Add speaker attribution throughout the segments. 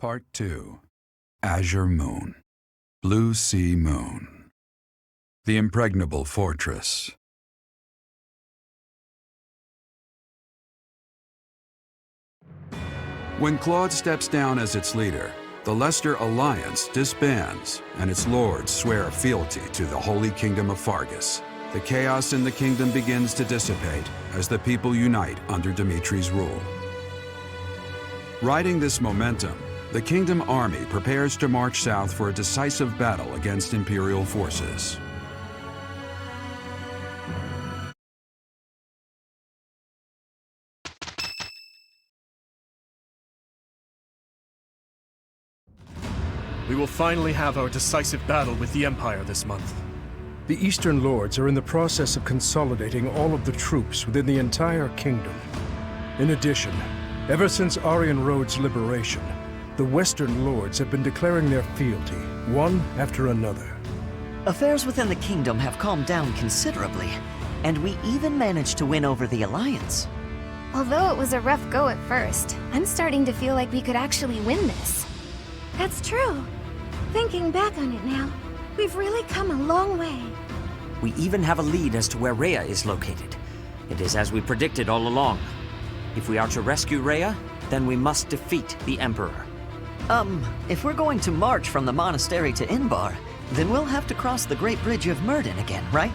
Speaker 1: Part 2. Azure Moon. Blue Sea Moon. The Impregnable Fortress. When Claude steps down as its leader, the Leicester Alliance disbands, and its lords swear fealty to the Holy Kingdom of Fargus. The chaos in the kingdom begins to dissipate as the people unite under Dimitri's rule. Riding this momentum, the Kingdom Army prepares to march south for a decisive battle against Imperial forces.
Speaker 2: We will finally have our decisive battle with the Empire this month.
Speaker 3: The Eastern Lords are in the process of consolidating all of the troops within the entire kingdom. In addition, ever since Aryan Road's liberation, the Western Lords have been declaring their fealty, one after another.
Speaker 4: Affairs within the kingdom have calmed down considerably, and we even managed to win over the Alliance.
Speaker 5: Although it was a rough go at first, I'm starting to feel like we could actually win this. That's true. Thinking back on it now, we've really come a long way.
Speaker 4: We even have a lead as to where Rhea is located. It is as we predicted all along. If we are to rescue Rhea, then we must defeat the Emperor. If we're going to march from the monastery to Inbar, then we'll have to cross the Great Bridge of Myrddin again, right?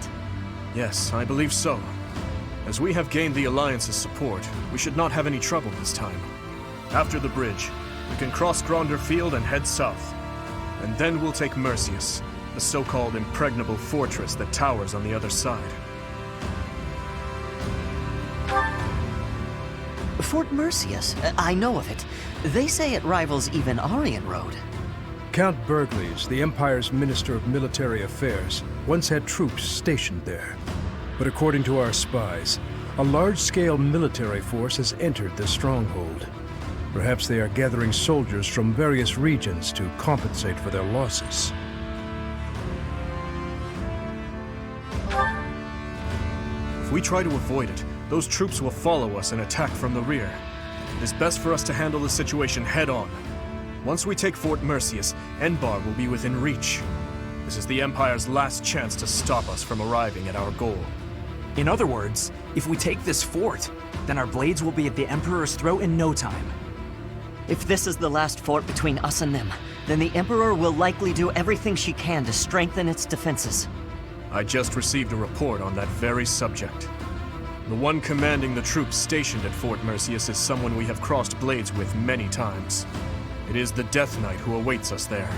Speaker 2: Yes, I believe so. As we have gained the Alliance's support, we should not have any trouble this time. After the bridge, we can cross Gronder Field and head south. And then we'll take Mercius, the so-called Impregnable Fortress that towers on the other side.
Speaker 4: Fort Mercius, I know of it. They say it rivals even Aryan Road.
Speaker 3: Count Burgles, the Empire's Minister of Military Affairs, once had troops stationed there. But according to our spies, a large-scale military force has entered the stronghold. Perhaps they are gathering soldiers from various regions to compensate for their losses.
Speaker 2: If we try to avoid it, those troops will follow us and attack from the rear. It is best for us to handle the situation head-on. Once we take Fort Mercius, Enbar will be within reach. This is the Empire's last chance to stop us from arriving at our goal.
Speaker 6: In other words, if we take this fort, then our blades will be at the Emperor's throat in no time.
Speaker 4: If this is the last fort between us and them, then the Emperor will likely do everything she can to strengthen its defenses.
Speaker 2: I just received a report on that very subject. The one commanding the troops stationed at Fort Mercius is someone we have crossed blades with many times. It is the Death Knight who awaits us there.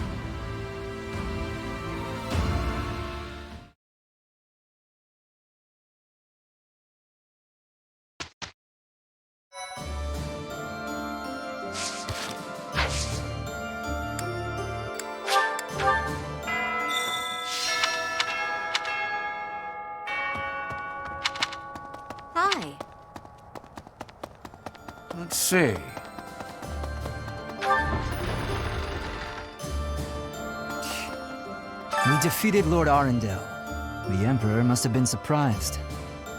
Speaker 5: Hi.
Speaker 6: Let's see. We defeated Lord Arundel. The Emperor must have been surprised.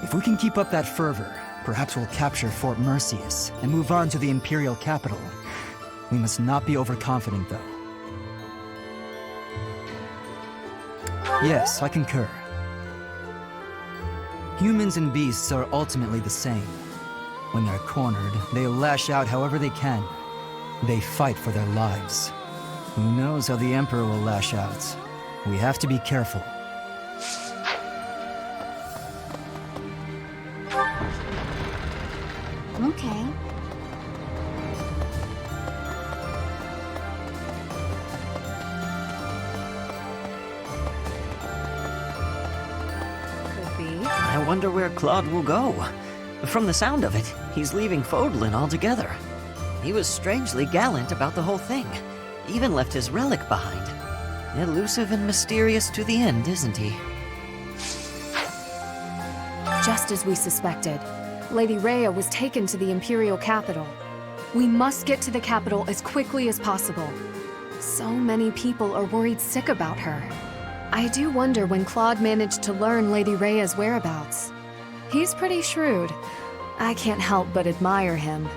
Speaker 6: If we can keep up that fervor, perhaps we'll capture Fort Mercius and move on to the Imperial capital. We must not be overconfident, though. Yes, I concur. Humans and beasts are ultimately the same. When they're cornered, they lash out however they can. They fight for their lives. Who knows how the Emperor will lash out? We have to be careful.
Speaker 5: Okay. Could be.
Speaker 4: I wonder where Claude will go. From the sound of it, he's leaving Fodlan altogether. He was strangely gallant about the whole thing. Even left his relic behind. Elusive and mysterious to the end, isn't he?
Speaker 7: Just as we suspected, Lady Rhea was taken to the Imperial capital. We must get to the capital as quickly as possible. So many people are worried sick about her. I do wonder when Claude managed to learn Lady Rhea's whereabouts. He's pretty shrewd. I can't help but admire him.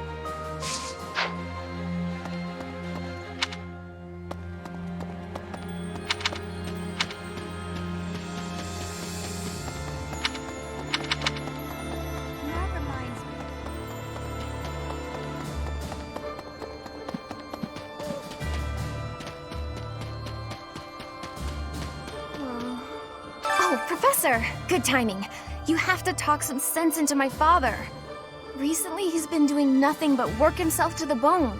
Speaker 5: Professor! Good timing. You have to talk some sense into my father. Recently, he's been doing nothing but work himself to the bone.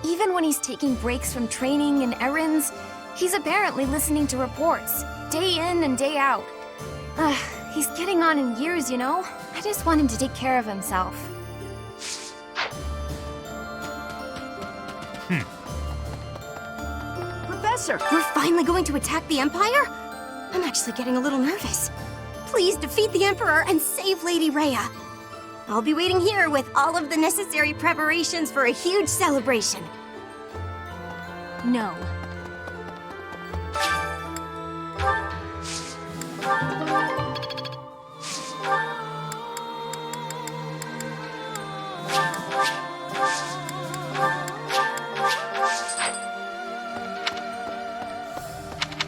Speaker 5: Even when he's taking breaks from training and errands, he's apparently listening to reports, day in and day out. He's getting on in years, you know? I just want him to take care of himself.
Speaker 8: Professor! We're finally going to attack the Empire? I'm actually getting a little nervous. Please defeat the Emperor and save Lady Rhea. I'll be waiting here with all of the necessary preparations for a huge celebration.
Speaker 5: No.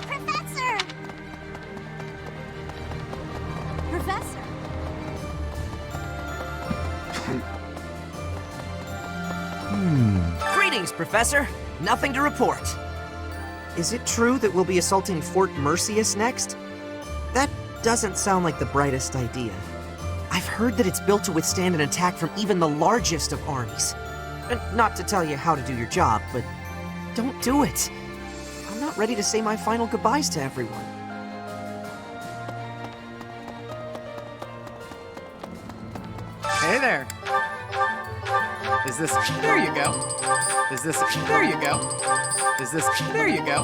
Speaker 8: Professor! Professor!
Speaker 9: Greetings, Professor. Nothing to report. Is it true that we'll be assaulting Fort Mercius next? That doesn't sound like the brightest idea. I've heard that it's built to withstand an attack from even the largest of armies. And not to tell you how to do your job, but don't do it. I'm not ready to say my final goodbyes to everyone.
Speaker 10: Hey there. Is this... There you go. Is this... There you go. Is this... There you go.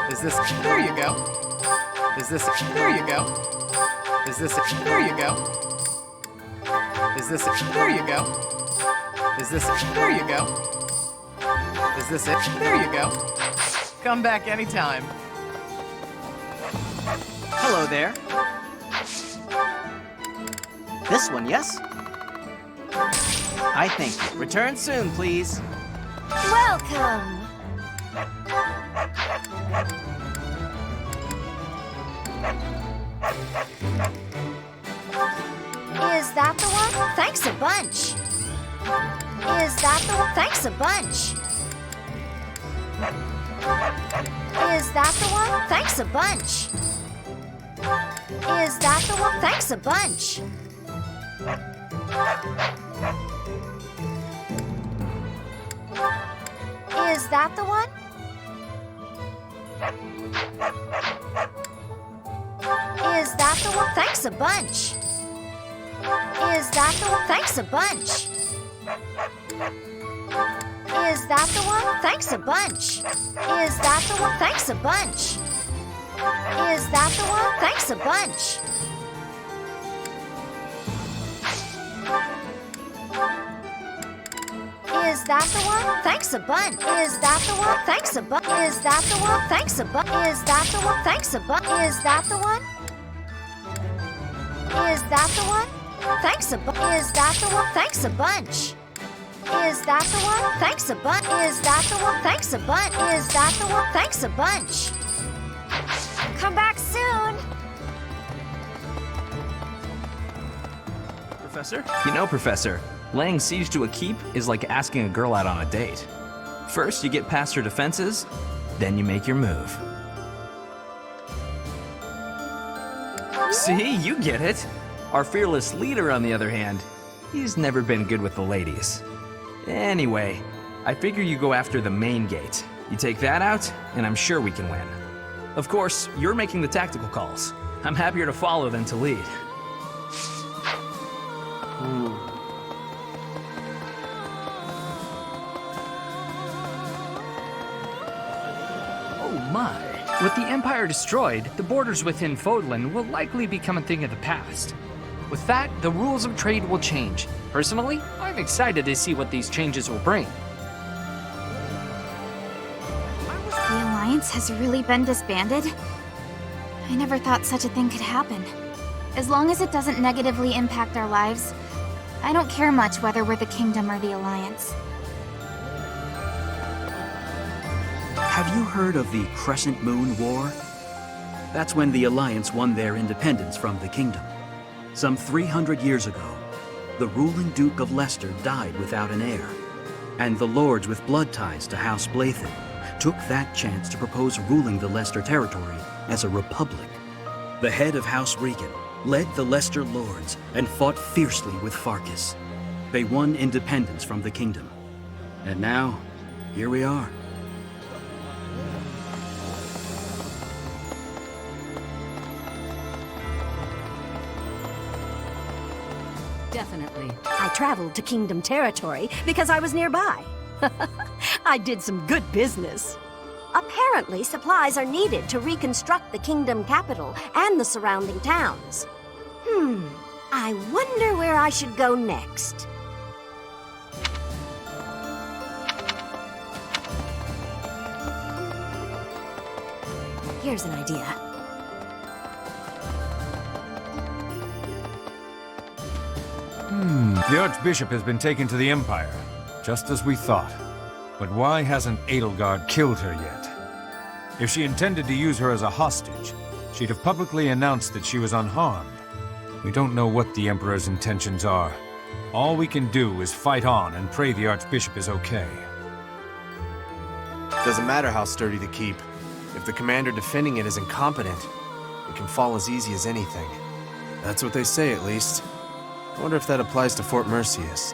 Speaker 10: Is this... There you go. Is this... There you go. Is this... There you go. Is this... There you go. Is this... There you go. Is this it? There you go. Come back anytime.
Speaker 9: Hello there. This one, yes? I thank you. Return soon, please.
Speaker 5: Welcome! Is that the one? Thanks a bunch. Is that the one? Thanks a bunch. Is that the one? Thanks a bunch. Is that the one? Thanks a bunch. Is that the one? Is that the one? Thanks a bunch. Is that the one? Thanks a bunch. Is that the one? Thanks a bunch. Is that the one? Thanks a bunch. Is that the one? Thanks a bunch. Is that the one? Thanks a bunch. Is that the one? Thanks a bunch. Is that the one? Thanks a bunch. Is that the one? Thanks a bunch. Is that the one? Is that the one? Thanks a bunch. Is that the one? Thanks a bunch. Is that the one? Thanks a bunch. Is that the one? Thanks a bunch. Is that the one? Thanks a bunch. Come back soon.
Speaker 11: Professor? You know, Professor, laying siege to a keep is like asking a girl out on a date. First, you get past her defenses, then you make your move. See, you get it. Our fearless leader, on the other hand, he's never been good with the ladies. Anyway, I figure you go after the main gate. You take that out, and I'm sure we can win. Of course, you're making the tactical calls. I'm happier to follow than to lead.
Speaker 12: Oh my. With the Empire destroyed, the borders within Fodlan will likely become a thing of the past. With that, the rules of trade will change. Personally, I'm excited to see what these changes will bring.
Speaker 5: The Alliance has really been disbanded? I never thought such a thing could happen. As long as it doesn't negatively impact our lives, I don't care much whether we're the Kingdom or the Alliance.
Speaker 13: Have you heard of the Crescent Moon War? That's when the Alliance won their independence from the Kingdom. Some 300 years ago, the ruling Duke of Leicester died without an heir, and the lords with blood ties to House Blythe took that chance to propose ruling the Leicester territory as a republic. the head of House Regan, led the Leicester Lords and fought fiercely with Farkas. They won independence from the kingdom. And now, here we are.
Speaker 14: Definitely. I traveled to Kingdom territory because I was nearby. I did some good business.
Speaker 8: Apparently, supplies are needed to reconstruct the kingdom capital and the surrounding towns. I wonder where I should go next. Here's an idea.
Speaker 15: The Archbishop has been taken to the Empire, just as we thought. But why hasn't Edelgard killed her yet? If she intended to use her as a hostage, she'd have publicly announced that she was unharmed. We don't know what the Emperor's intentions are. All we can do is fight on and pray the Archbishop is okay.
Speaker 16: Doesn't matter how sturdy the keep. If the commander defending it is incompetent, it can fall as easy as anything. That's what they say, at least. I wonder if that applies to Fort Mercius.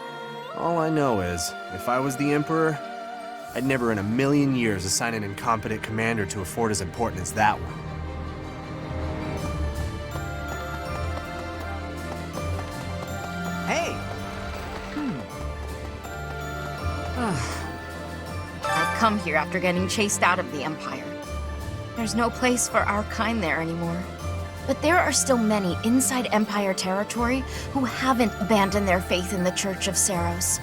Speaker 16: All I know is, if I was the Emperor, I'd never in a million years assign an incompetent commander to a fort as important as that one.
Speaker 10: Hey!
Speaker 17: I've come here after getting chased out of the Empire. There's no place for our kind there anymore. But there are still many inside Empire territory who haven't abandoned their faith in the Church of Saros.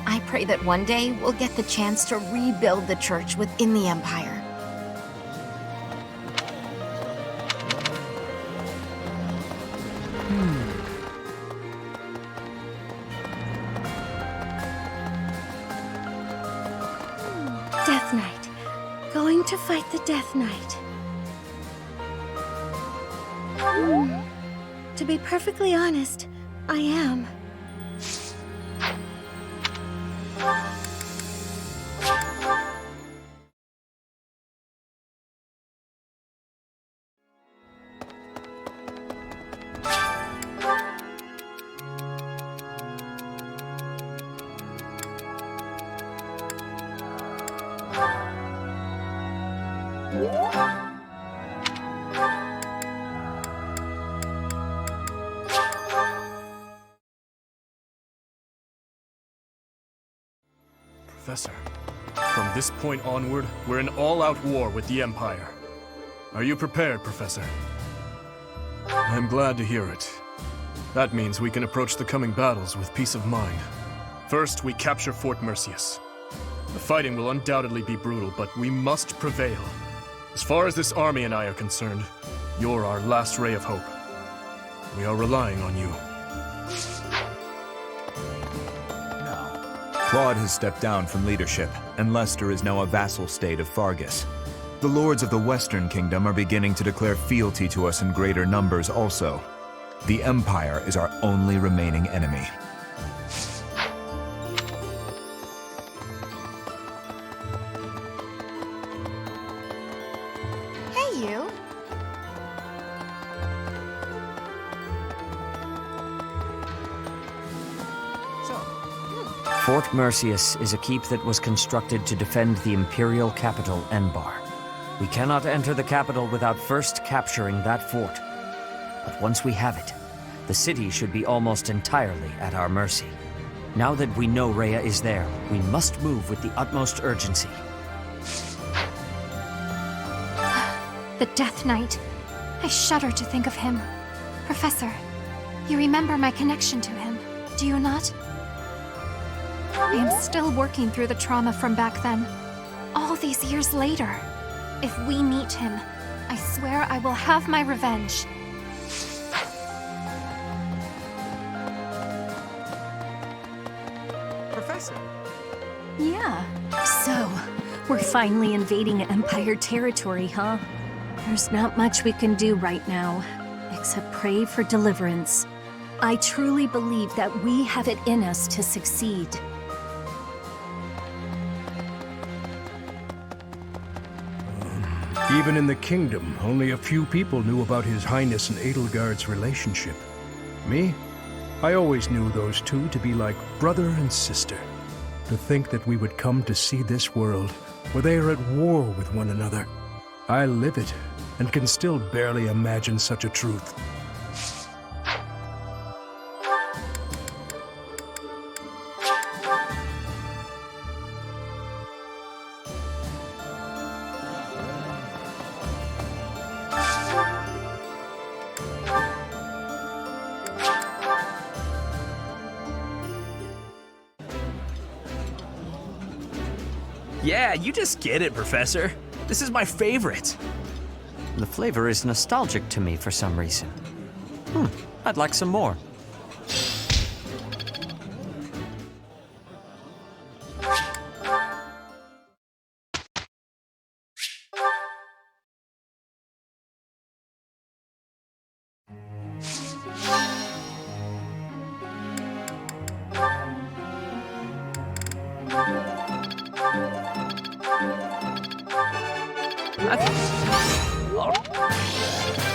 Speaker 17: I pray that one day we'll get the chance to rebuild the church within the Empire.
Speaker 8: Death Knight. Going to fight the Death Knight. To be perfectly honest, I am.
Speaker 2: Professor, from this point onward, we're in all-out war with the Empire. Are you prepared, Professor? I'm glad to hear it. That means we can approach the coming battles with peace of mind. First, we capture Fort Mercius. The fighting will undoubtedly be brutal, but we must prevail. As far as this army and I are concerned, you're our last ray of hope. We are relying on you.
Speaker 18: Claude has stepped down from leadership, and Leicester is now a vassal state of Fargus. The lords of the Western Kingdom are beginning to declare fealty to us in greater numbers also. The Empire is our only remaining enemy.
Speaker 17: Hey, you.
Speaker 4: Fort Mercius is a keep that was constructed to defend the imperial capital, Enbar. We cannot enter the capital without first capturing that fort. But once we have it, the city should be almost entirely at our mercy. Now that we know Rhea is there, we must move with the utmost urgency.
Speaker 7: The Death Knight. I shudder to think of him. Professor, you remember my connection to him, do you not? I am still working through the trauma from back then. All these years later. If we meet him, I swear I will have my revenge.
Speaker 10: Professor.
Speaker 14: Yeah. So, we're finally invading Empire territory, huh? There's not much we can do right now, except pray for deliverance. I truly believe that we have it in us to succeed.
Speaker 3: Even in the kingdom, only a few people knew about His Highness and Edelgard's relationship. Me? I always knew those two to be like brother and sister. To think that we would come to see this world where they are at war with one another. I live it, and can still barely imagine such a truth.
Speaker 11: Yeah, you just get it, Professor. This is my favorite.
Speaker 4: The flavor is nostalgic to me for some reason. I'd like some more.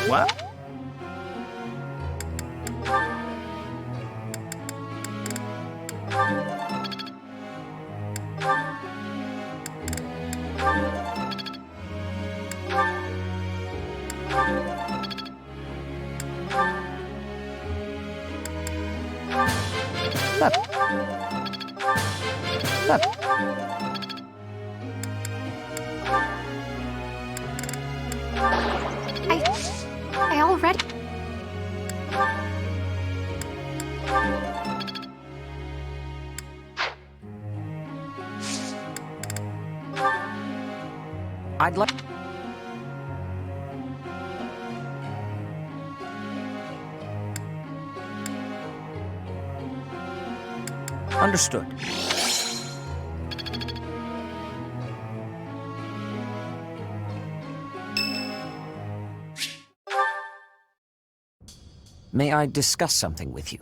Speaker 11: What?
Speaker 7: I already...
Speaker 4: I'd like... Understood. May I discuss something with you?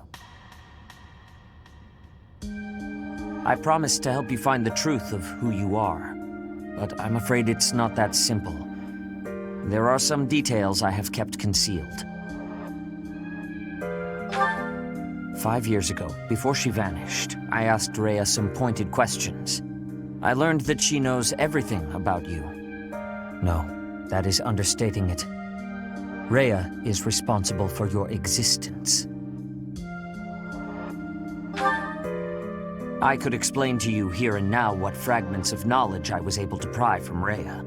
Speaker 4: I promised to help you find the truth of who you are, but I'm afraid it's not that simple. There are some details I have kept concealed. 5 years ago, before she vanished, I asked Rhea some pointed questions. I learned that she knows everything about you. No, that is understating it. Rhea is responsible for your existence. I could explain to you here and now what fragments of knowledge I was able to pry from Rhea.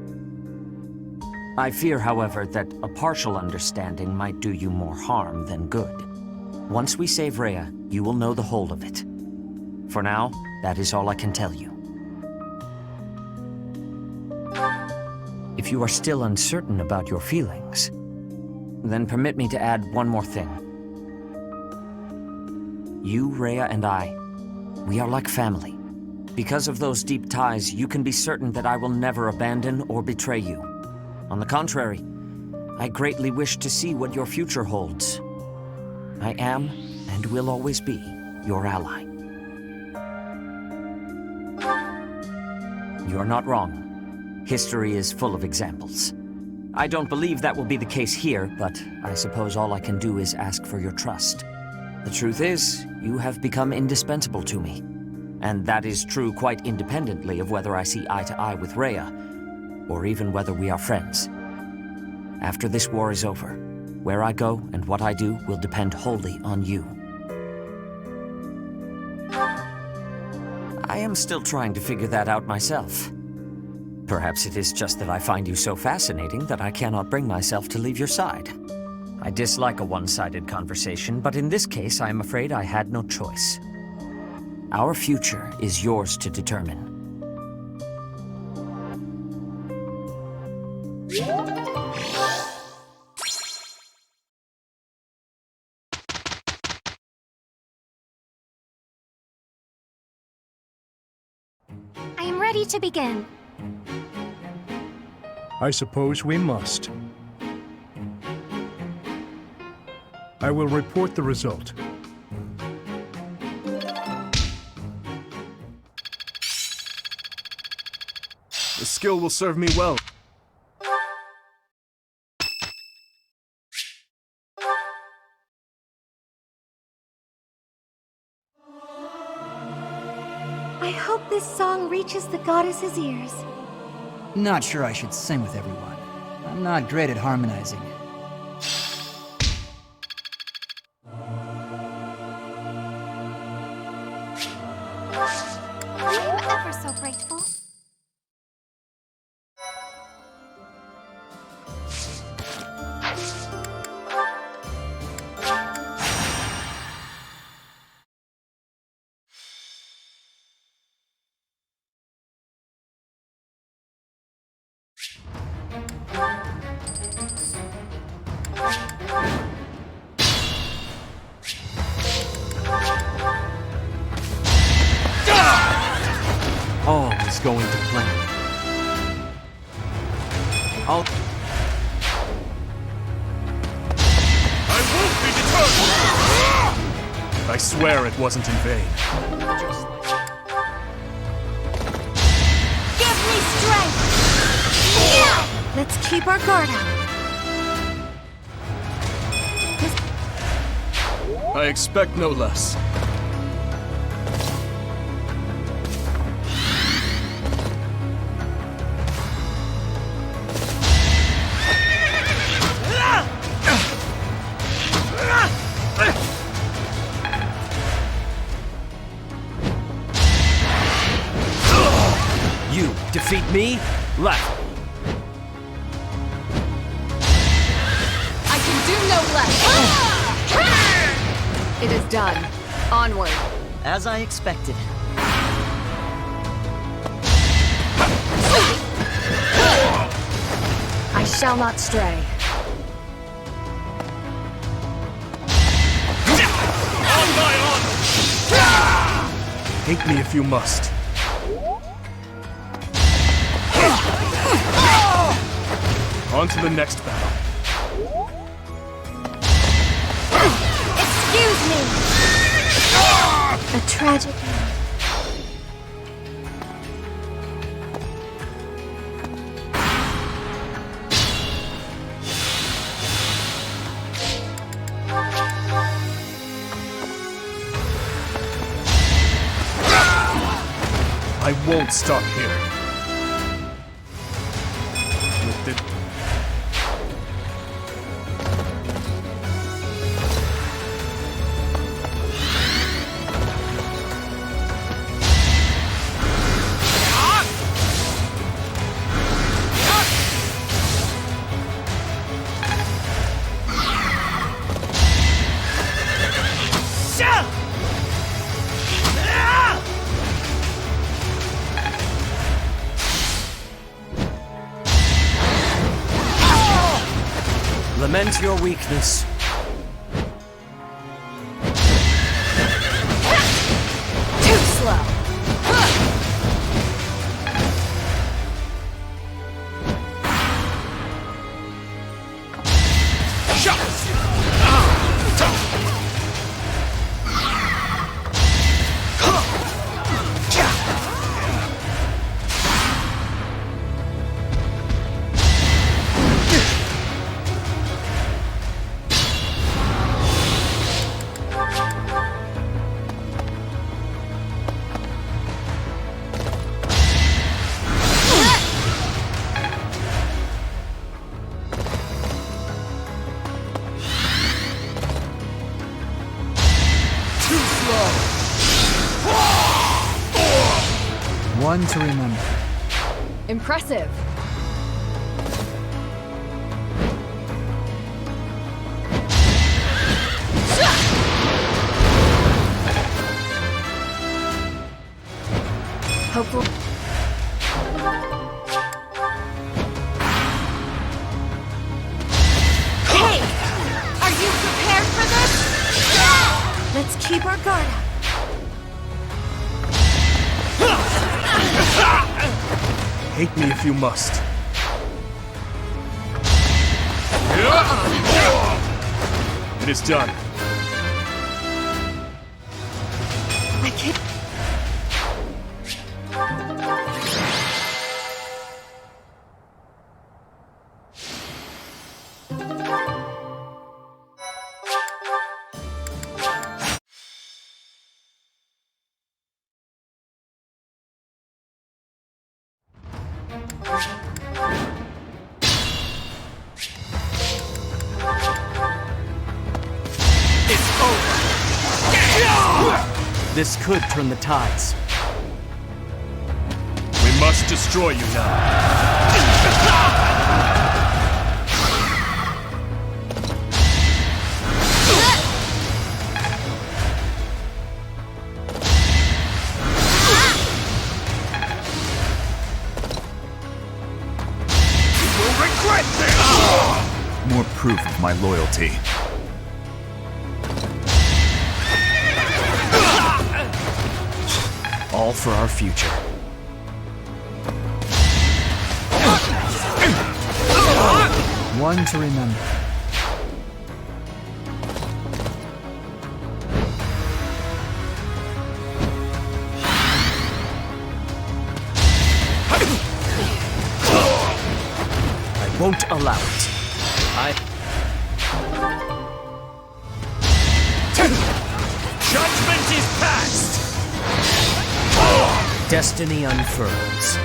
Speaker 4: I fear, however, that a partial understanding might do you more harm than good. Once we save Rhea, you will know the whole of it. For now, that is all I can tell you. If you are still uncertain about your feelings, then permit me to add one more thing. You, Rhea, and I, we are like family. Because of those deep ties, you can be certain that I will never abandon or betray you. On the contrary, I greatly wish to see what your future holds. I am, and will always be, your ally. You're not wrong. History is full of examples. I don't believe that will be the case here, but I suppose all I can do is ask for your trust. The truth is, you have become indispensable to me. And that is true quite independently of whether I see eye to eye with Rhea, or even whether we are friends. After this war is over, where I go and what I do will depend wholly on you. I am still trying to figure that out myself. Perhaps it is just that I find you so fascinating that I cannot bring myself to leave your side. I dislike a one-sided conversation, but in this case, I am afraid I had no choice. Our future is yours to determine.
Speaker 5: I am ready to begin.
Speaker 3: I suppose we must. I will report the result.
Speaker 2: The skill will serve me well.
Speaker 8: I hope this song reaches the goddess's ears.
Speaker 6: Not sure I should sing with everyone. I'm not great at harmonizing.
Speaker 8: I'm ever so grateful.
Speaker 2: All is going to plan. I won't be deterred! I swear it wasn't in vain.
Speaker 8: Give me strength! Yeah! Let's keep our guard up.
Speaker 2: I expect no less.
Speaker 19: You defeat me? Left.
Speaker 7: I can do no less! It is done. Onward.
Speaker 4: As I expected.
Speaker 7: I shall not stray.
Speaker 2: On my honor! Hate me if you must. On to the next battle.
Speaker 8: Excuse me! A tragic end.
Speaker 2: I won't stop here. With the...
Speaker 19: Lament your weakness.
Speaker 7: Too slow.
Speaker 6: One to remember.
Speaker 7: Impressive. Hopefully.
Speaker 8: Hey! Are you prepared for this? Let's keep our guard up.
Speaker 2: Hate me if you must. It is done.
Speaker 8: I can't.
Speaker 19: This could turn the tides.
Speaker 2: We must destroy you now.
Speaker 18: More proof of my loyalty.
Speaker 19: All for our future.
Speaker 6: One to remember.
Speaker 19: I won't allow it.
Speaker 2: Judgment is passed!
Speaker 19: Destiny unfurls.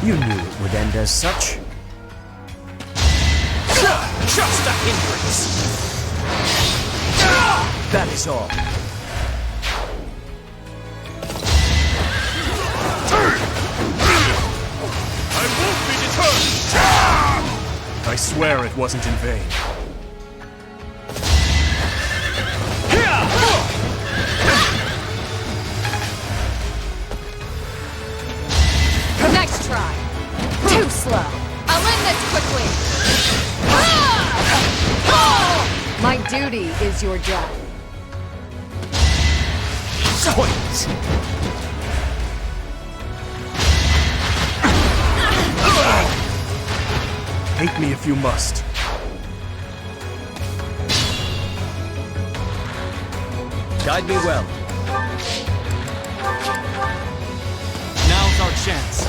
Speaker 19: You knew it would end as such.
Speaker 2: Just a hindrance!
Speaker 19: That is all.
Speaker 2: I won't be deterred! I swear it wasn't in vain.
Speaker 7: Next try. Too slow. I'll end this quickly. My duty is your death.
Speaker 19: Sweet.
Speaker 2: Hate me if you must.
Speaker 19: Guide me well. Now's our chance.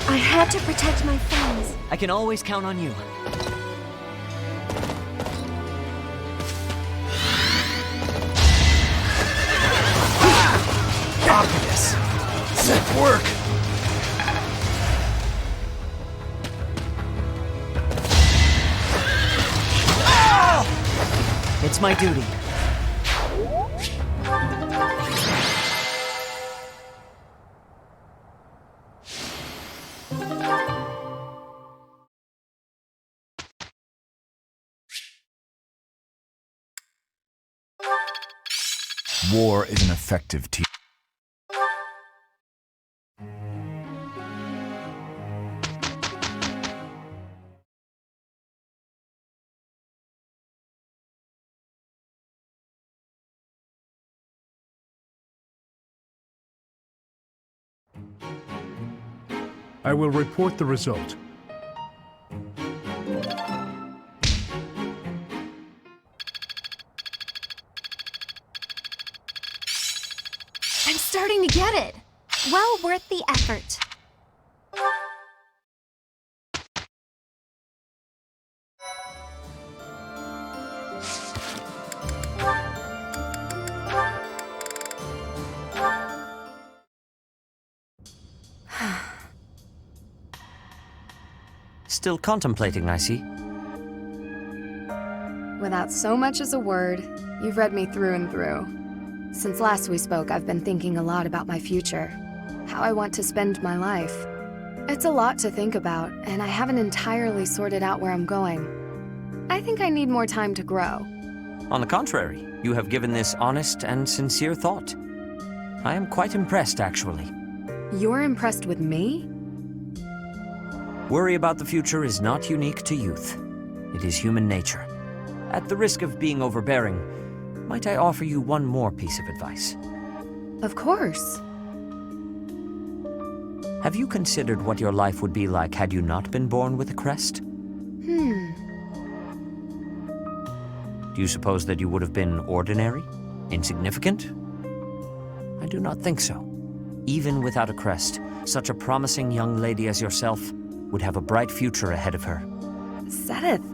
Speaker 8: I had to protect my friends.
Speaker 4: I can always count on you.
Speaker 19: Obvious. That work.
Speaker 4: It's my duty.
Speaker 18: War is an effective teacher.
Speaker 3: I will report the result.
Speaker 5: I'm starting to get it.
Speaker 8: Well worth the effort.
Speaker 4: Still contemplating, I see.
Speaker 7: Without so much as a word, you've read me through and through. Since last we spoke, I've been thinking a lot about my future. How I want to spend my life. It's a lot to think about, and I haven't entirely sorted out where I'm going. I think I need more time to grow.
Speaker 4: On the contrary, you have given this honest and sincere thought. I am quite impressed, actually.
Speaker 7: You're impressed with me?
Speaker 4: Worry about the future is not unique to youth. It is human nature. At the risk of being overbearing, might I offer you one more piece of advice?
Speaker 7: Of course.
Speaker 4: Have you considered what your life would be like had you not been born with a crest? Do you suppose that you would have been ordinary? Insignificant? I do not think so. Even without a crest, such a promising young lady as yourself would have a bright future ahead of her.
Speaker 7: Sedith,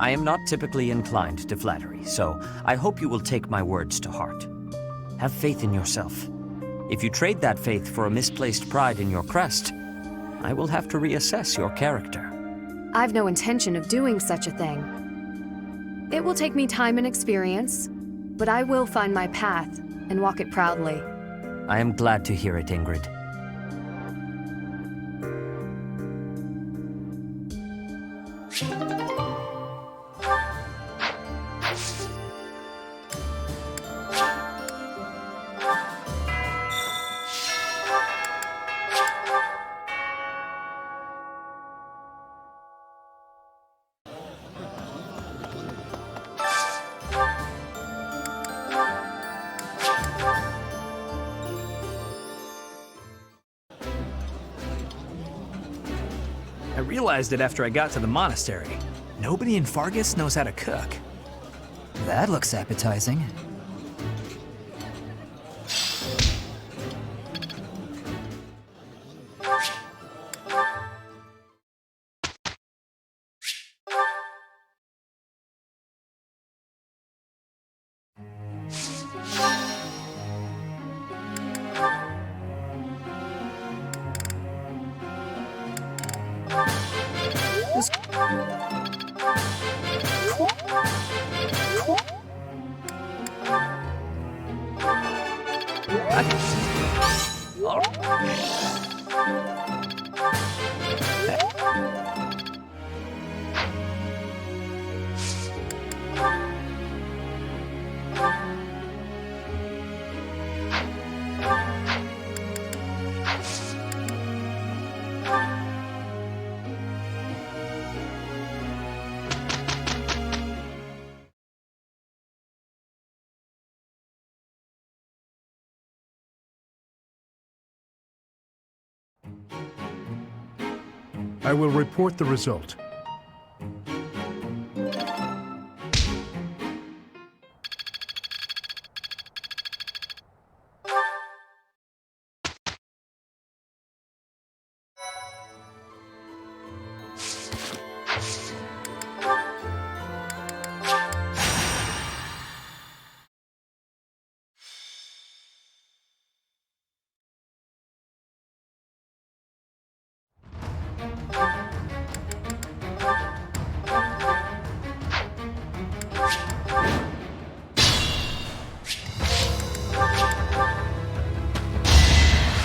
Speaker 4: I am not typically inclined to flattery, so I hope you will take my words to heart. Have faith in yourself. If you trade that faith for a misplaced pride in your crest, I will have to reassess your character.
Speaker 7: I've no intention of doing such a thing. It will take me time and experience, but I will find my path and walk it proudly.
Speaker 4: I am glad to hear it, Ingrid.
Speaker 11: I realized it after I got to the monastery. Nobody in Fargus knows how to cook.
Speaker 6: That looks appetizing.
Speaker 3: I will report the result.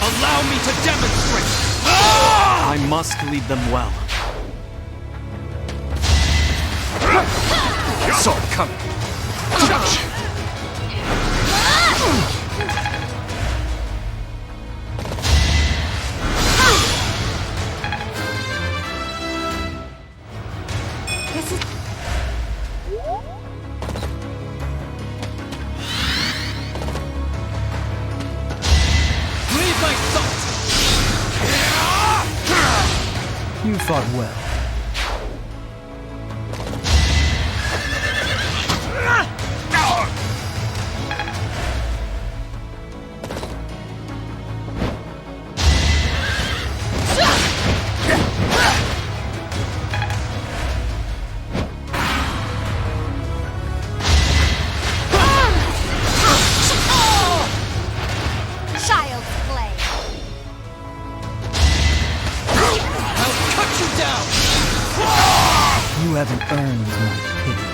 Speaker 19: Allow me to demonstrate! I must lead them well.
Speaker 2: Sword coming!
Speaker 8: This is...
Speaker 19: Leave my thoughts!
Speaker 6: You fought well.
Speaker 8: Child's play.
Speaker 19: I'll cut you down!
Speaker 6: You haven't earned my pity.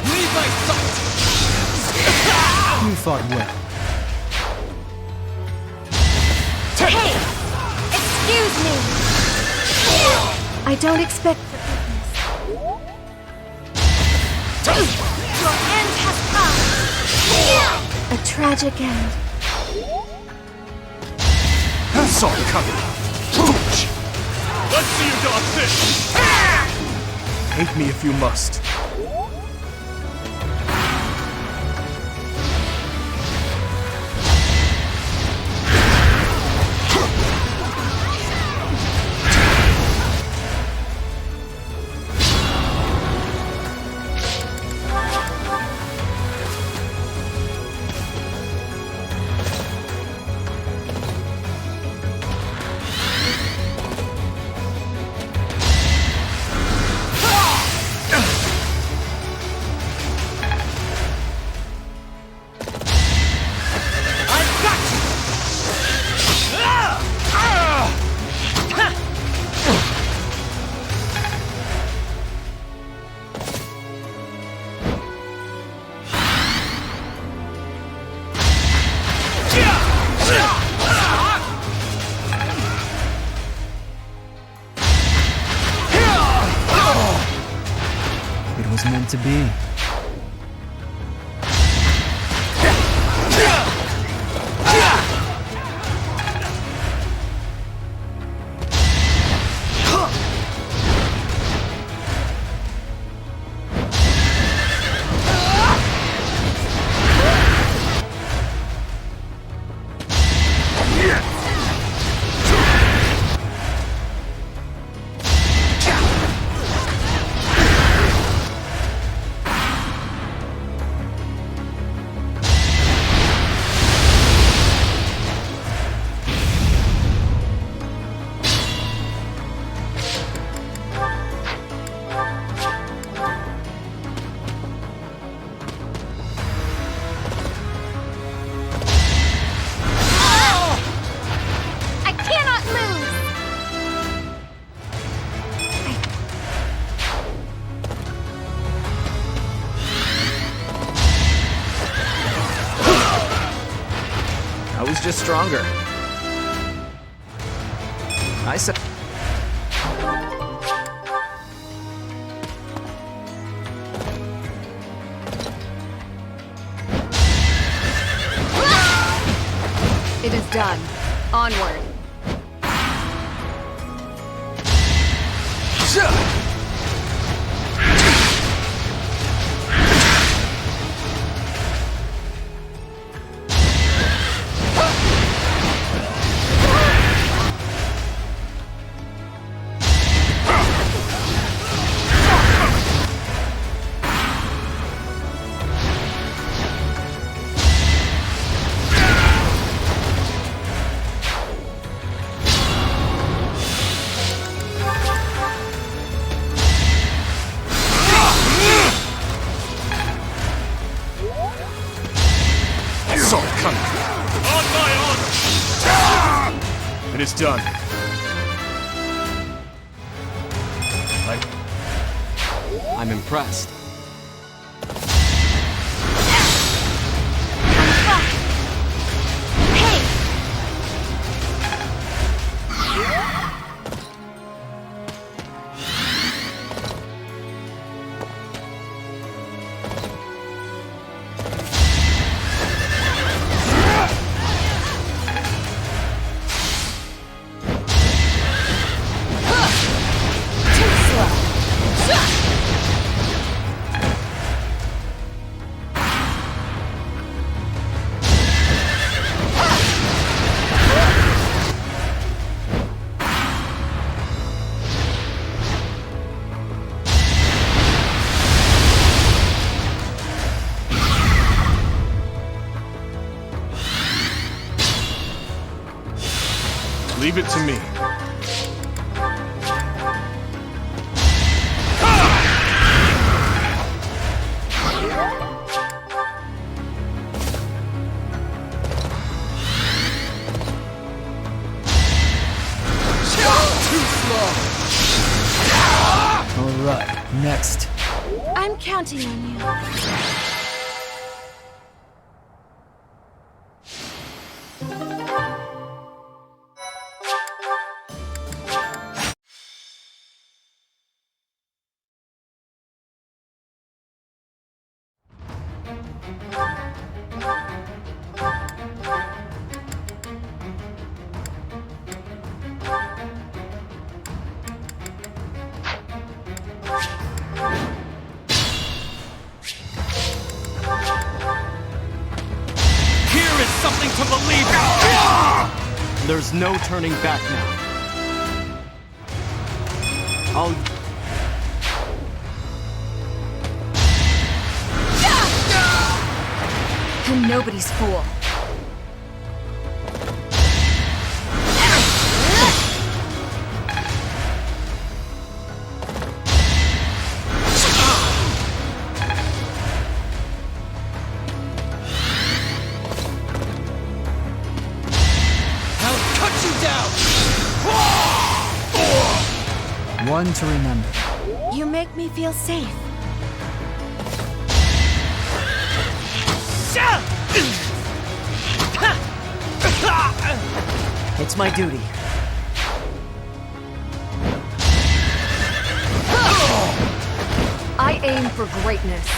Speaker 19: Leave my thoughts!
Speaker 6: You fought well.
Speaker 8: Hey! Excuse me! I don't expect forgiveness. Your end has come! A tragic end.
Speaker 2: Sword coming! Let's see you dog this! Hate me if you must.
Speaker 6: to be.
Speaker 16: Just stronger. I said.
Speaker 7: It is done. Onward.
Speaker 2: It is done.
Speaker 19: I'm impressed.
Speaker 2: Leave it to me.
Speaker 6: All right, next.
Speaker 17: I'm counting on you.
Speaker 19: Something to believe in! There's no turning back now.
Speaker 7: I'm nobody's fool.
Speaker 6: One to remember.
Speaker 17: You make me feel safe.
Speaker 9: It's my duty.
Speaker 7: I aim for greatness.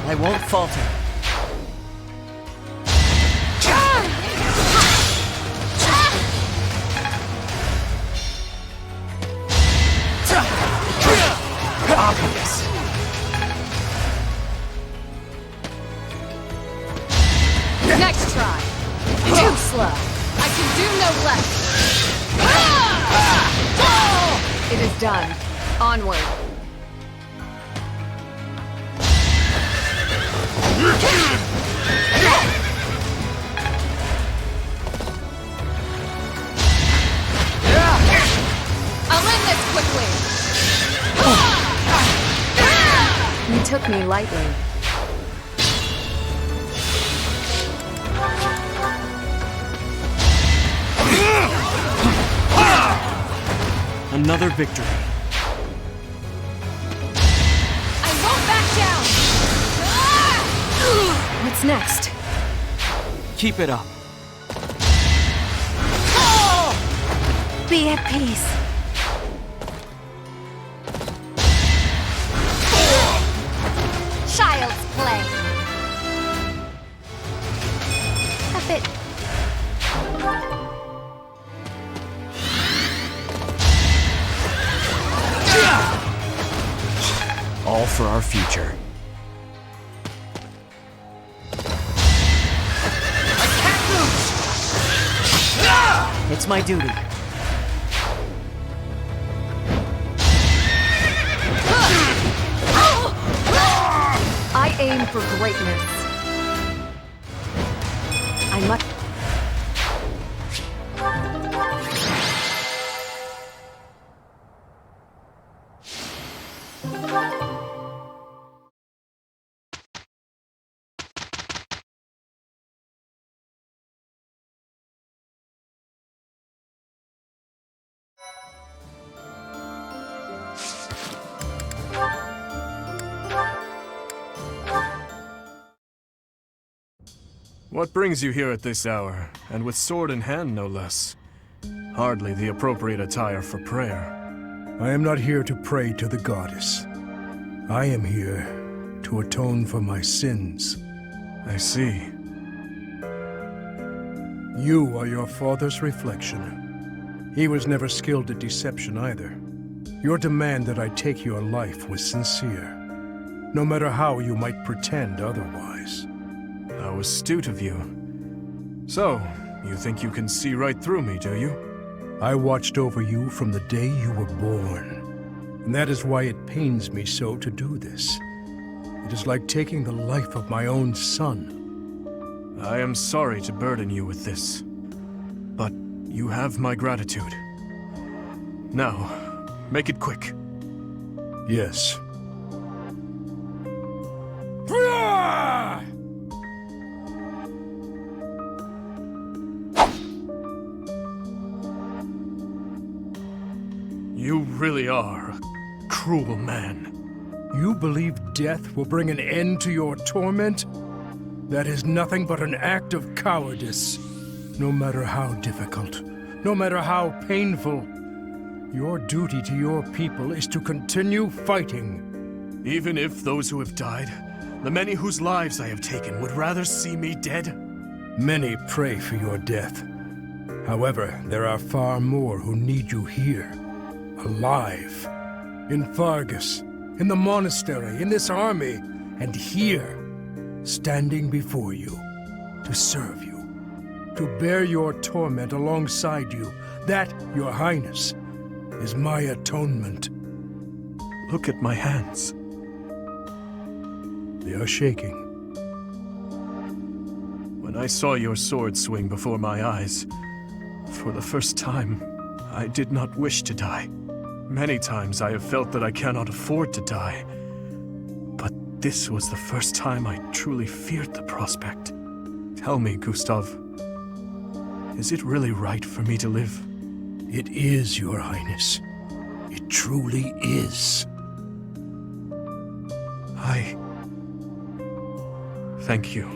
Speaker 10: I won't falter.
Speaker 9: Obvious.
Speaker 7: Next try. Too slow. I can do no less. It is done. Onward. I'll end this quickly. You took me lightly.
Speaker 19: Another victory.
Speaker 7: I won't back down! What's next?
Speaker 19: Keep it up.
Speaker 8: Be at peace. Child's play. A bit.
Speaker 16: All for our future.
Speaker 10: It's my duty.
Speaker 7: I aim for greatness. I must...
Speaker 2: What brings you here at this hour, and with sword in hand no less? Hardly the appropriate attire for prayer.
Speaker 3: I am not here to pray to the goddess. I am here to atone for my sins.
Speaker 2: I see.
Speaker 3: You are your father's reflection. He was never skilled at deception either. Your demand that I take your life was sincere, no matter how you might pretend otherwise.
Speaker 2: How astute of you. So, you think you can see right through me, do you?
Speaker 3: I watched over you from the day you were born. And that is why it pains me so to do this. It is like taking the life of my own son.
Speaker 2: I am sorry to burden you with this, but you have my gratitude. Now, make it quick.
Speaker 3: Yes.
Speaker 2: You really are a cruel man.
Speaker 3: You believe death will bring an end to your torment? That is nothing but an act of cowardice. No matter how difficult, no matter how painful, your duty to your people is to continue fighting.
Speaker 2: Even if those who have died, the many whose lives I have taken, would rather see me dead?
Speaker 3: Many pray for your death. However, there are far more who need you here. Alive. In Fargus, in the monastery, in this army, and here, standing before you, to serve you, to bear your torment alongside you. That, your highness, is my atonement.
Speaker 2: Look at my hands.
Speaker 3: They are shaking.
Speaker 2: When I saw your sword swing before my eyes, for the first time, I did not wish to die. Many times I have felt that I cannot afford to die. But this was the first time I truly feared the prospect. Tell me, Gustav, is it really right for me to live?
Speaker 3: It is, your highness. It truly is.
Speaker 2: Thank you.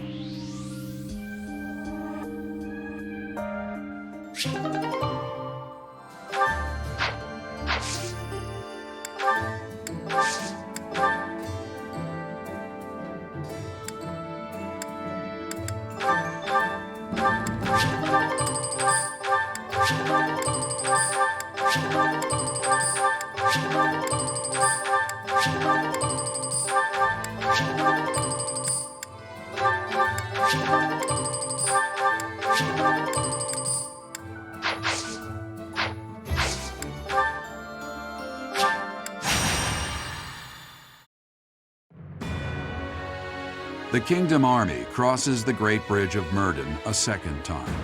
Speaker 1: The Kingdom Army crosses the Great Bridge of Myrden a second time,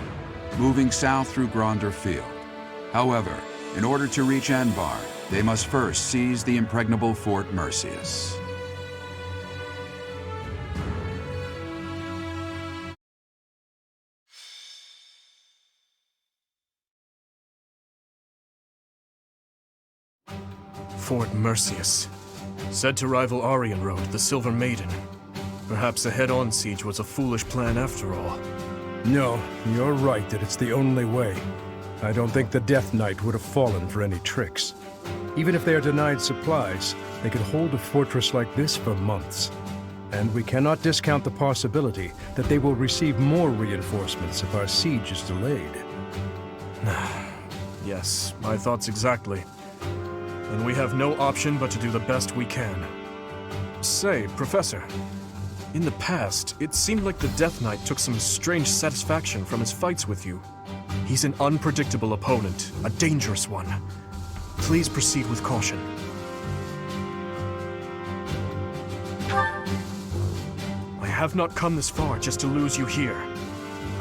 Speaker 1: moving south through Gronder Field. However, in order to reach Anbar, they must first seize the impregnable Fort Mercius.
Speaker 2: Fort Mercius. Said to rival Arianrode, the Silver Maiden. Perhaps a head-on siege was a foolish plan after all.
Speaker 3: No, you're right that it's the only way. I don't think the Death Knight would have fallen for any tricks. Even if they are denied supplies, they could hold a fortress like this for months. And we cannot discount the possibility that they will receive more reinforcements if our siege is delayed.
Speaker 2: Yes, my thoughts exactly. And we have no option but to do the best we can. Say, Professor, in the past, it seemed like the Death Knight took some strange satisfaction from his fights with you. He's an unpredictable opponent, a dangerous one. Please proceed with caution. I have not come this far just to lose you here.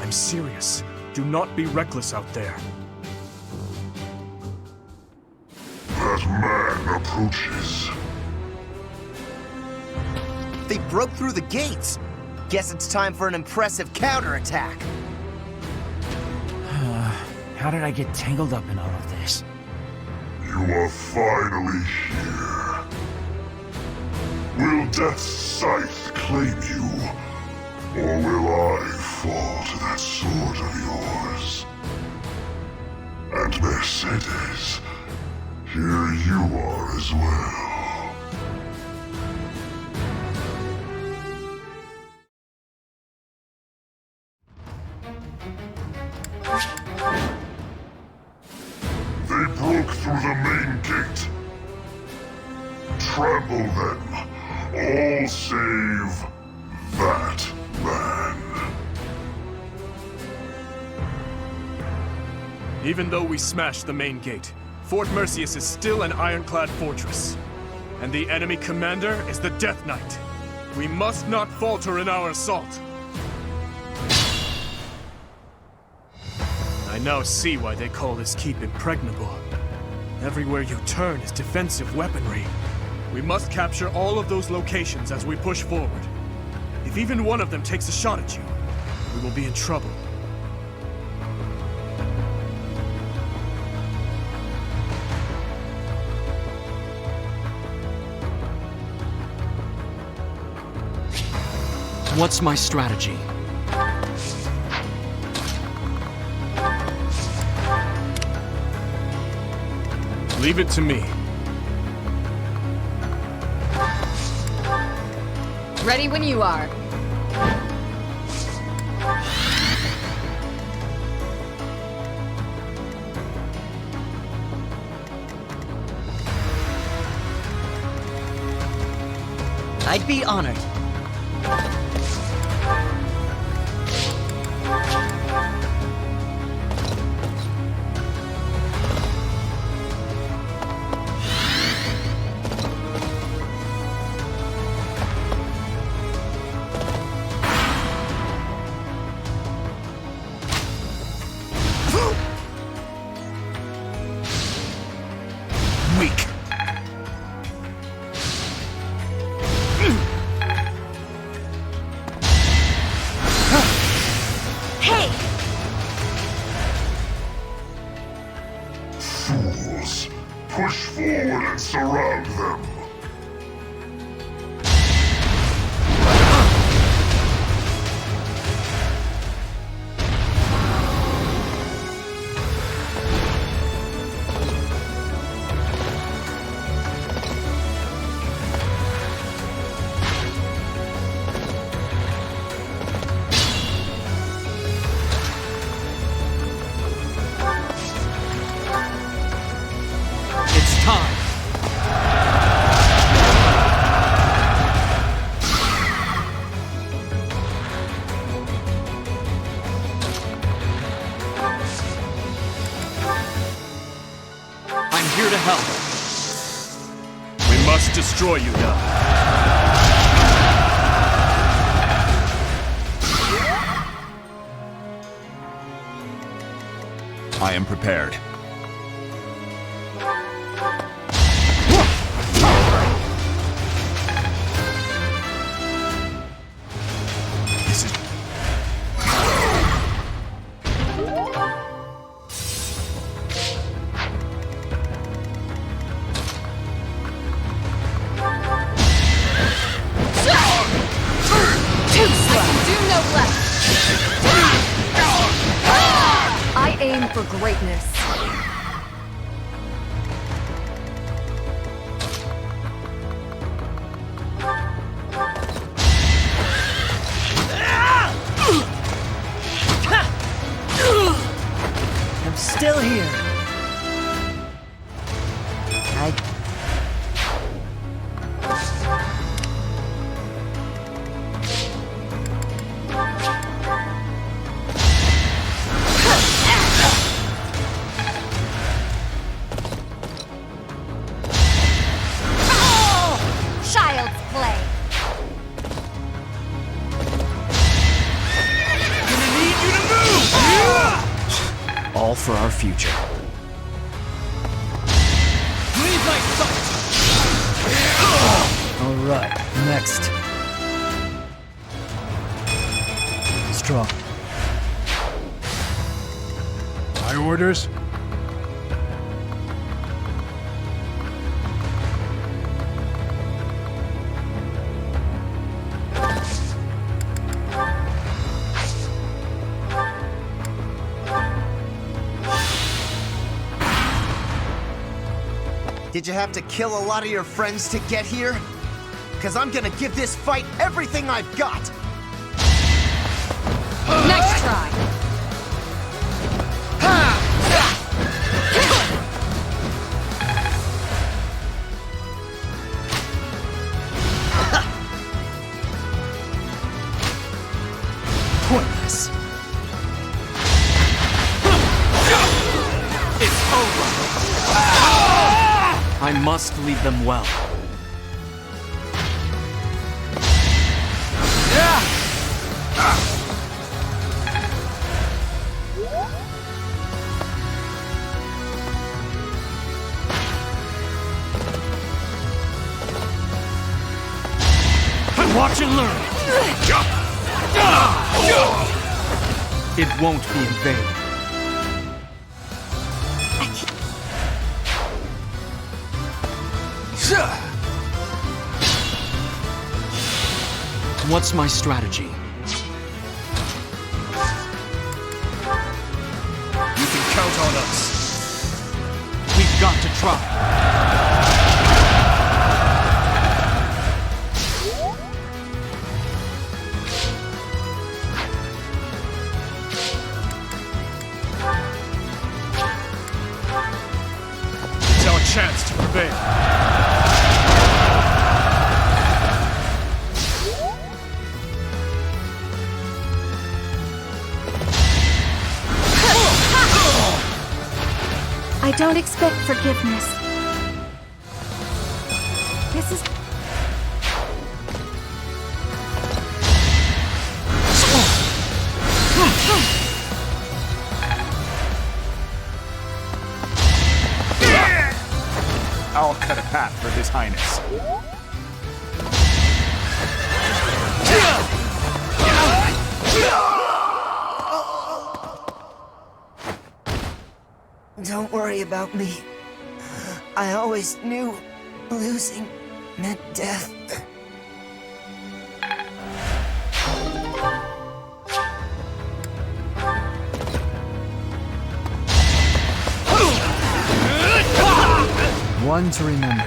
Speaker 2: I'm serious. Do not be reckless out there.
Speaker 20: That man approaches.
Speaker 9: They broke through the gates. Guess it's time for an impressive counterattack.
Speaker 21: How did I get tangled up in all of this?
Speaker 20: You are finally here. Will Death's scythe claim you? Or will I fall to that sword of yours? And Mercedes, here you are as well. They broke through the main gate. Trample them, all save that man.
Speaker 2: Even though we smashed the main gate, Fort Mercius is still an ironclad fortress. And the enemy commander is the Death Knight. We must not falter in our assault. I now see why they call this keep impregnable. Everywhere you turn is defensive weaponry. We must capture all of those locations as we push forward. If even one of them takes a shot at you, we will be in trouble.
Speaker 19: What's my strategy?
Speaker 2: Leave it to me.
Speaker 7: Ready when you are.
Speaker 9: I'd be honored.
Speaker 2: Weak.
Speaker 8: Hey!
Speaker 20: Fools, push forward and surround them.
Speaker 10: help.
Speaker 2: We must destroy you now.
Speaker 18: I am prepared. This is...
Speaker 7: Too slow. Do no less. I aim for greatness.
Speaker 9: I'm still here.
Speaker 8: Child's play.
Speaker 11: All for our future.
Speaker 10: Leave my sight!
Speaker 6: All right, next. Strong.
Speaker 3: My orders?
Speaker 12: Did you have to kill a lot of your friends to get here? Because I'm gonna give this fight everything I've got!
Speaker 7: Nice try.
Speaker 9: Pointless.
Speaker 10: It's over! I must lead them well. Watch and learn! It won't be in vain. What's my strategy?
Speaker 2: You can count on us.
Speaker 10: We've got to try.
Speaker 2: It's our chance to prevail.
Speaker 5: I don't expect forgiveness. This is...
Speaker 18: I'll cut a path for His Highness.
Speaker 9: Don't worry about me. I always knew losing meant death. One to remember.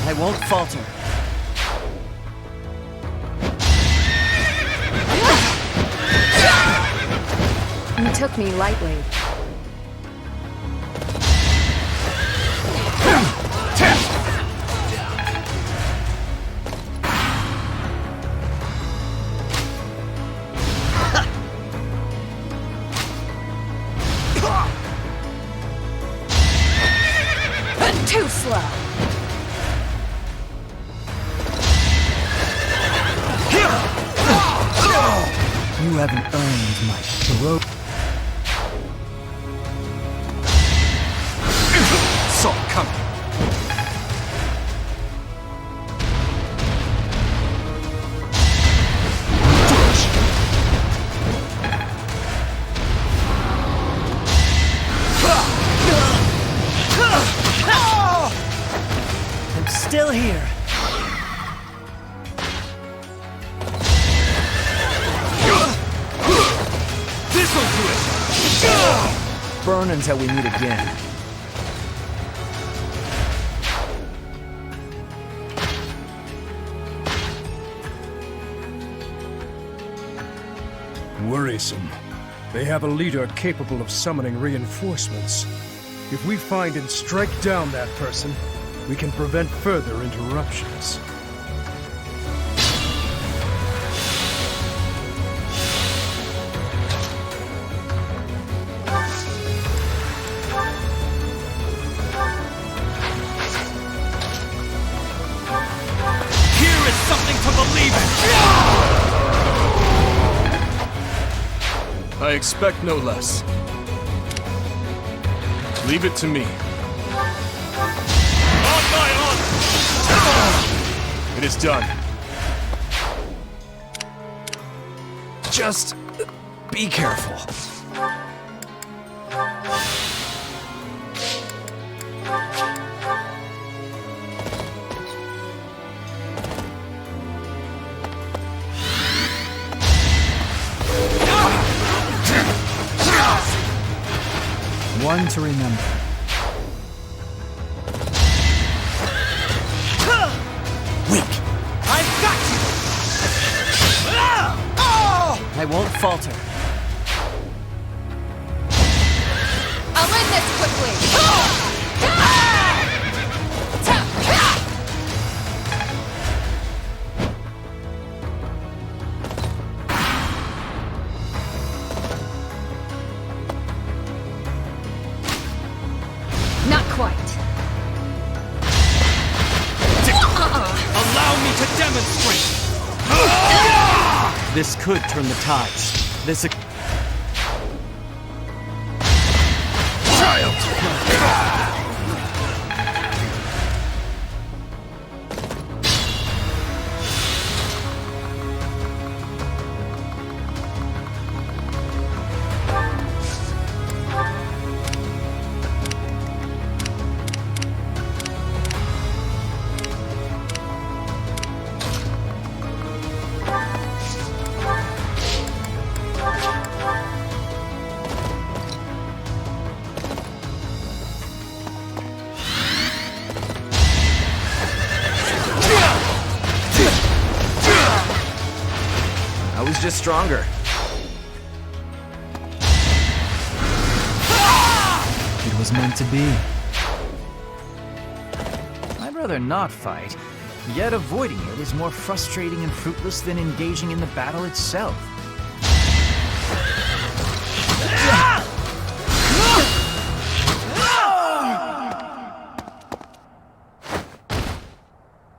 Speaker 10: I won't falter.
Speaker 7: You took me lightly.
Speaker 14: slow.
Speaker 6: You haven't earned my hero.
Speaker 3: Saw it coming.
Speaker 6: I'm still here.
Speaker 3: This'll do it!
Speaker 6: Burn until we meet again.
Speaker 3: Worrisome. They have a leader capable of summoning reinforcements. If we find and strike down that person, we can prevent further interruptions.
Speaker 19: Here is something to believe in!
Speaker 2: I expect no less. Leave it to me. On my honor! It is done.
Speaker 3: Just be careful.
Speaker 6: One to remember.
Speaker 19: Weak! I've got you!
Speaker 6: I won't falter.
Speaker 14: I'll end this quickly! Not quite.
Speaker 19: Allow me to demonstrate!
Speaker 6: This could turn the tides. This.
Speaker 9: I was just stronger.
Speaker 6: It was meant to be.
Speaker 13: I'd rather not fight, yet avoiding it is more frustrating and fruitless than engaging in the battle itself.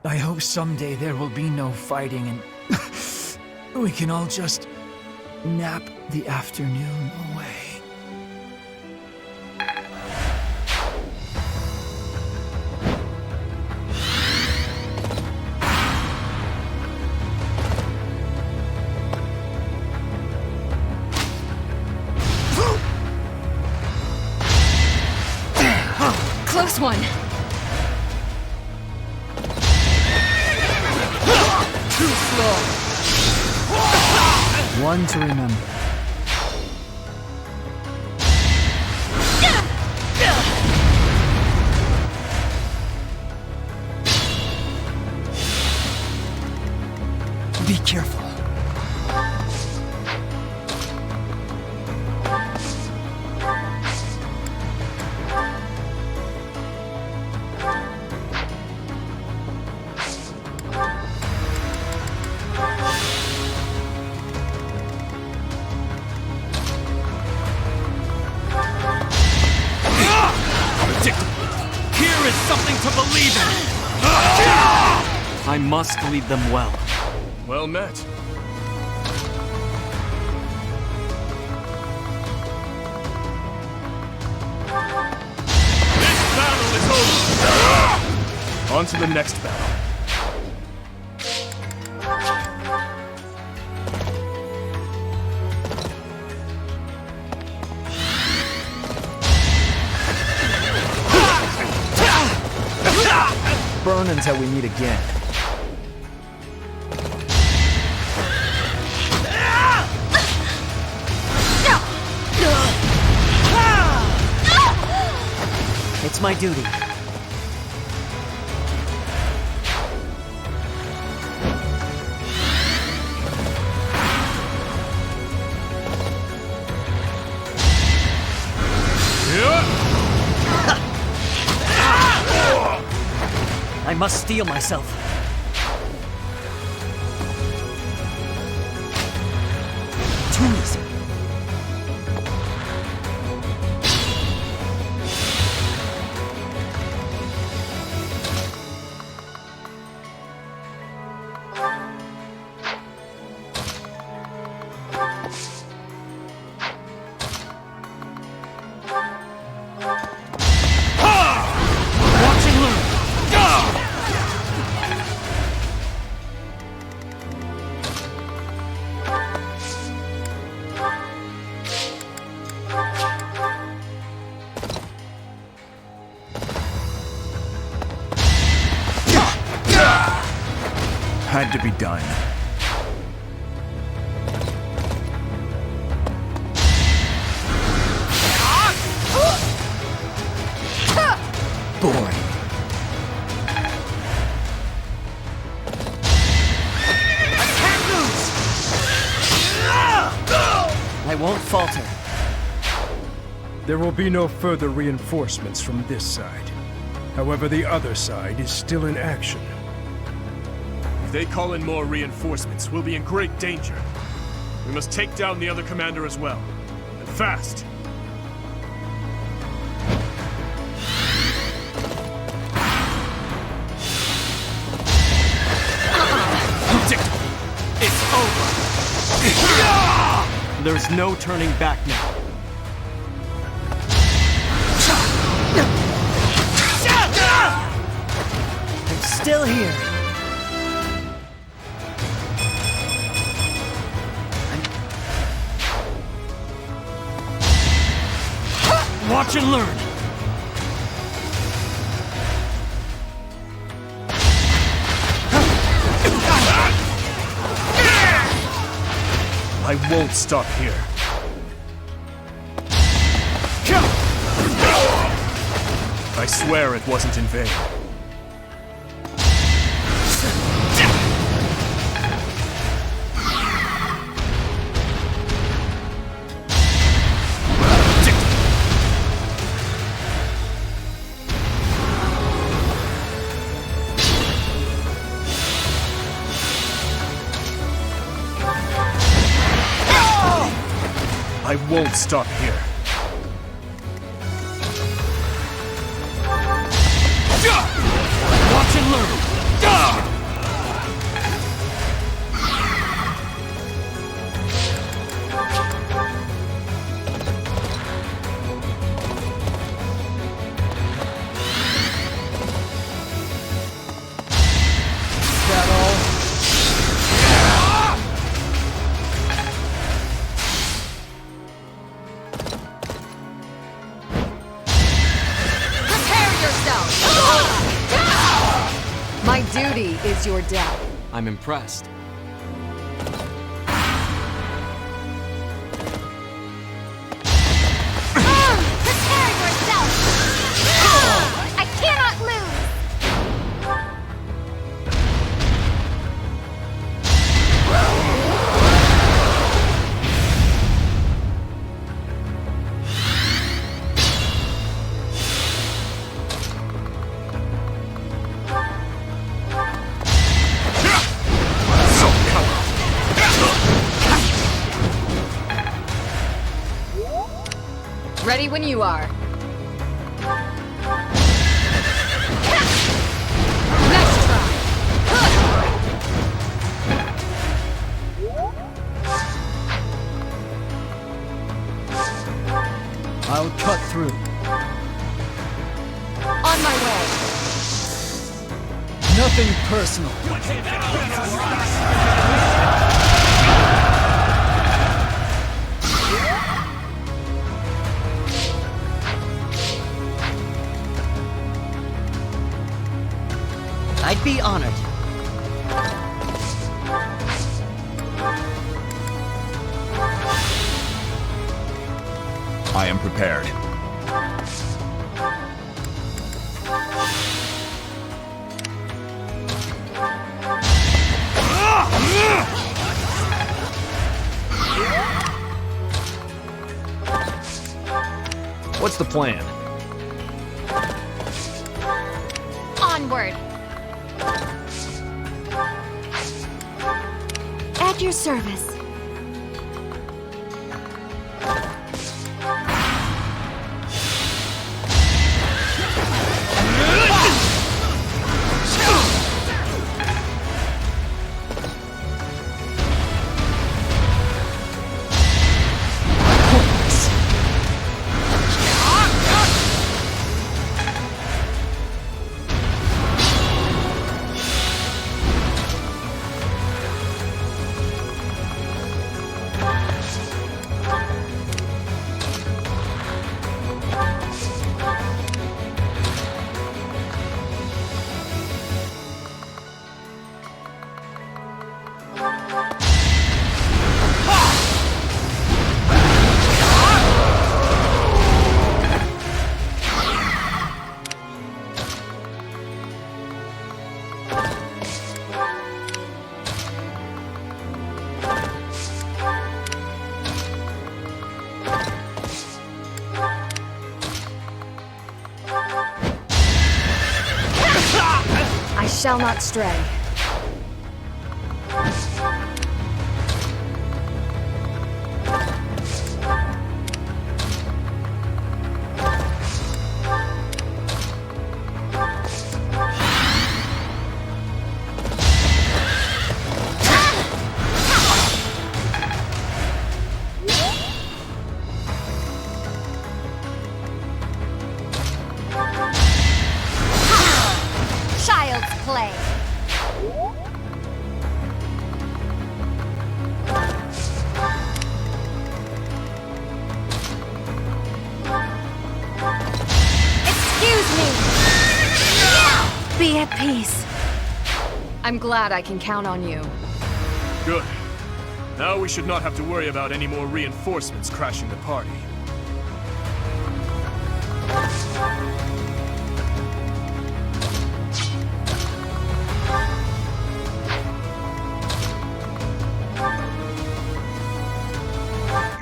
Speaker 13: I hope someday there will be no fighting and we can all just nap the afternoon away.
Speaker 14: Close one.
Speaker 19: Too slow!
Speaker 6: One to remember.
Speaker 13: Be careful.
Speaker 19: I must lead them well.
Speaker 2: Well met. This battle is over! On to the next battle.
Speaker 13: Burn until we meet again.
Speaker 4: It's my duty. I must steel myself. Too easy.
Speaker 19: Watch and learn.
Speaker 18: Had to be done.
Speaker 4: Boring. I won't falter.
Speaker 3: There will be no further reinforcements from this side. However, the other side is still in action.
Speaker 2: If they call in more reinforcements, we'll be in great danger. We must take down the other commander as well. And fast!
Speaker 19: Predictable. It's over. There's no turning back now.
Speaker 4: I'm still here.
Speaker 19: Watch and learn.
Speaker 2: I won't stop here. I swear it wasn't in vain. I won't stop here.
Speaker 19: Watch and learn.
Speaker 10: Is that all?
Speaker 7: My duty is your death.
Speaker 19: I'm impressed.
Speaker 8: Prepare yourself! I cannot lose!
Speaker 7: Ready when you are. Next try.
Speaker 13: I'll cut through.
Speaker 7: On my way.
Speaker 13: Nothing personal.
Speaker 15: I'd be honored.
Speaker 18: I am prepared.
Speaker 2: What's the plan?
Speaker 5: Onward!
Speaker 8: At your service.
Speaker 7: I shall not stray.
Speaker 5: Child's play. Excuse me.
Speaker 7: Be at peace. I'm glad I can count on you.
Speaker 2: Good. Now we should not have to worry about any more reinforcements crashing the party.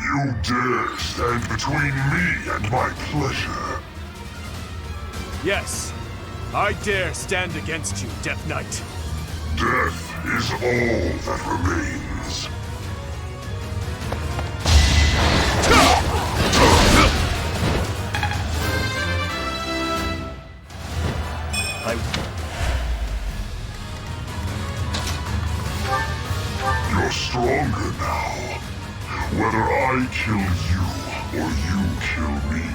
Speaker 20: You dare stand between me and my pleasure.
Speaker 2: Yes, I dare stand against you, Death Knight.
Speaker 20: Death is all that remains. You're stronger now. Whether I kill you or you kill me,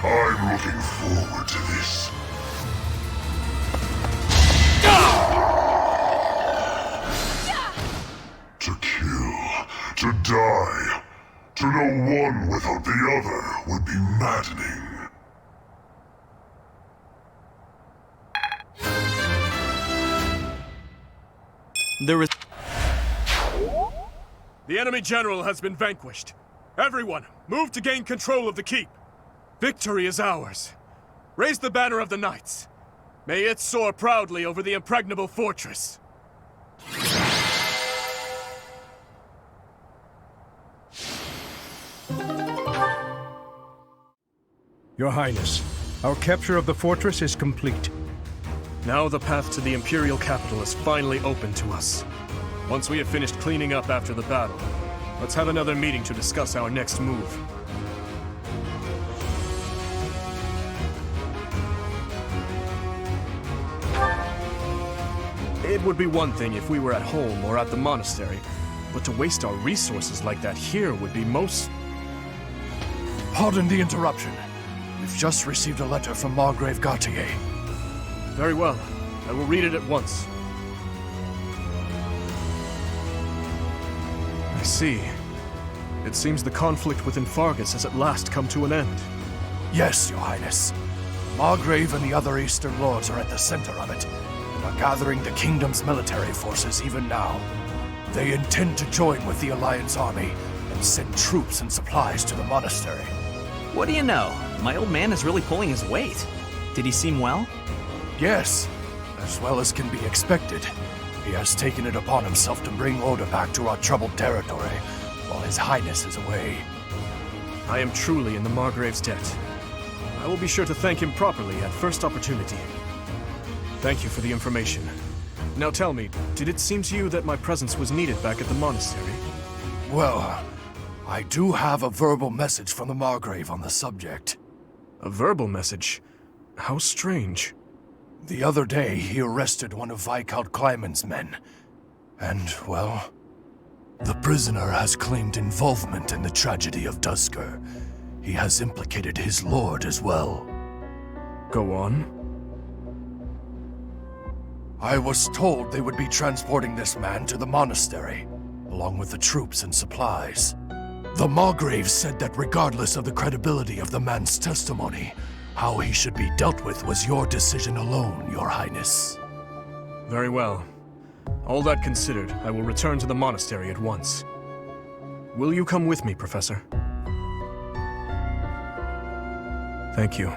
Speaker 20: I'm looking forward to this. To kill, to die, to know one without the other would be maddening.
Speaker 19: There is...
Speaker 2: The enemy general has been vanquished. Everyone, move to gain control of the keep. Victory is ours. Raise the banner of the knights. May it soar proudly over the Impregnable fortress.
Speaker 3: Your Highness, our capture of the fortress is complete.
Speaker 2: Now the path to the Imperial capital is finally open to us. Once we have finished cleaning up after the battle, let's have another meeting to discuss our next move. It would be one thing if we were at home or at the monastery, but to waste our resources like that here would be most...
Speaker 3: Pardon the interruption. We've just received a letter from Margrave Gautier.
Speaker 2: Very well. I will read it at once. I see. It seems the conflict within Fargus has at last come to an end.
Speaker 3: Yes, Your Highness. Margrave and the other Eastern Lords are at the center of it, and are gathering the kingdom's military forces even now. They intend to join with the Alliance army and send troops and supplies to the monastery.
Speaker 11: What do you know? My old man is really pulling his weight. Did he seem well?
Speaker 3: Yes, as well as can be expected. He has taken it upon himself to bring order back to our troubled territory, while His Highness is away.
Speaker 2: I am truly in the Margrave's debt. I will be sure to thank him properly at first opportunity. Thank you for the information. Now tell me, did it seem to you that my presence was needed back at the monastery?
Speaker 3: Well, I do have a verbal message from the Margrave on the subject.
Speaker 2: A verbal message? How strange.
Speaker 3: The other day, he arrested one of Viscount Kleiman's men. And, well, the prisoner has claimed involvement in the tragedy of Dusker. He has implicated his lord as well.
Speaker 2: Go on.
Speaker 3: I was told they would be transporting this man to the monastery, along with the troops and supplies. The Margrave said that regardless of the credibility of the man's testimony, how he should be dealt with was your decision alone, Your Highness.
Speaker 2: Very well. All that considered, I will return to the monastery at once. Will you come with me, Professor? Thank you.